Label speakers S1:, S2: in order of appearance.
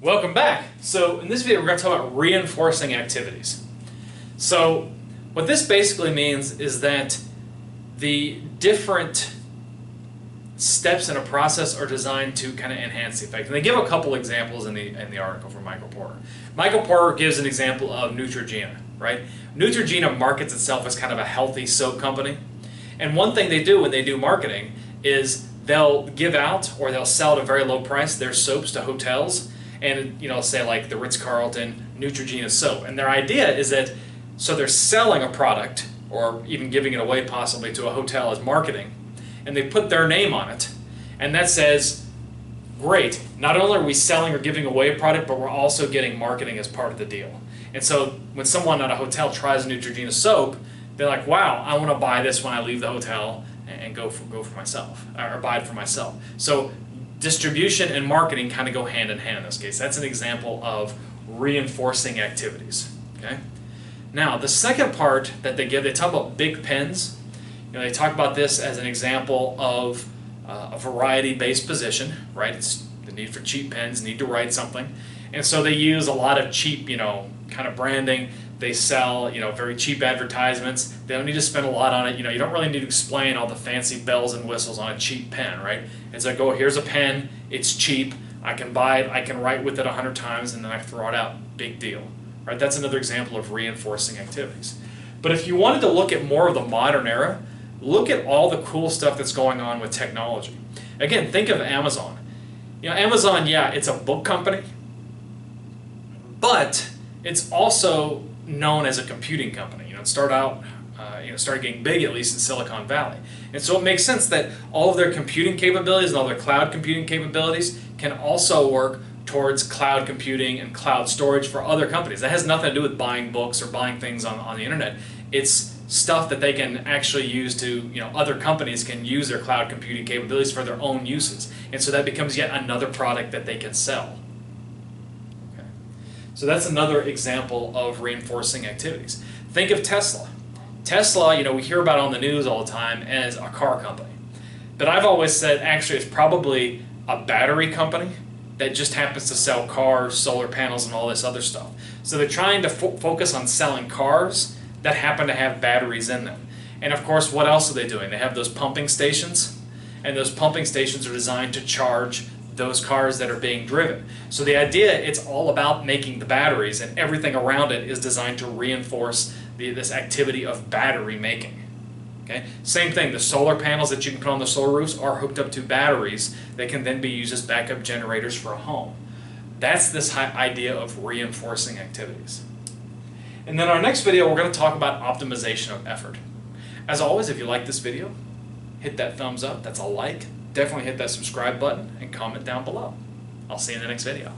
S1: Welcome back. So in this video we're going to talk about reinforcing activities. So what this basically means is that the different steps in a process are designed to kind of enhance the effect. And they give a couple examples in the article from Michael Porter. Michael Porter gives an example of Neutrogena, right? Neutrogena markets itself as kind of a healthy soap company. And one thing they do when they do marketing is they'll give out or they'll sell at a very low price their soaps to hotels, and say like the Ritz-Carlton Neutrogena soap. And their idea is that so they're selling a product or even giving it away possibly to a hotel as marketing, and they put their name on it, and that says, great, not only are we selling or giving away a product, but we're also getting marketing as part of the deal. And so when someone at a hotel tries a Neutrogena soap, they're like, wow, I want to buy this when I leave the hotel and go for myself, or buy it for myself. So distribution and marketing kind of go hand in hand in this case. That's an example of reinforcing activities. Okay. Now the second part that they give, they talk about big pens. They talk about this as an example of a variety-based position, right? It's the need for cheap pens, need to write something, and so they use a lot of cheap, kind of branding. They sell, very cheap advertisements. They don't need to spend a lot on it. You don't really need to explain all the fancy bells and whistles on a cheap pen, right? It's like, oh, here's a pen. It's cheap. I can buy it. I can write with it 100 times, and then I throw it out. Big deal, right? That's another example of reinforcing activities. But if you wanted to look at more of the modern era, look at all the cool stuff that's going on with technology. Again, think of Amazon. Amazon, yeah, it's a book company, but it's also known as a computing company. It started getting big, at least in Silicon Valley. And so it makes sense that all of their computing capabilities and all their cloud computing capabilities can also work towards cloud computing and cloud storage for other companies. That has nothing to do with buying books or buying things on the internet. It's stuff that they can actually use to, other companies can use their cloud computing capabilities for their own uses. And so that becomes yet another product that they can sell. So that's another example of reinforcing activities. Think of Tesla. Tesla, we hear about on the news all the time as a car company. But I've always said actually it's probably a battery company that just happens to sell cars, solar panels, and all this other stuff. So they're trying to focus on selling cars that happen to have batteries in them. And of course, what else are they doing? They have those pumping stations, and those pumping stations are designed to charge those cars that are being driven. So the idea, it's all about making the batteries, and everything around it is designed to reinforce this activity of battery making. Okay? Same thing, the solar panels that you can put on the solar roofs are hooked up to batteries that can then be used as backup generators for a home. That's this idea of reinforcing activities. And then our next video, we're going to talk about optimization of effort. As always, if you like this video, hit that thumbs up, that's a like. Definitely hit that subscribe button and comment down below. I'll see you in the next video.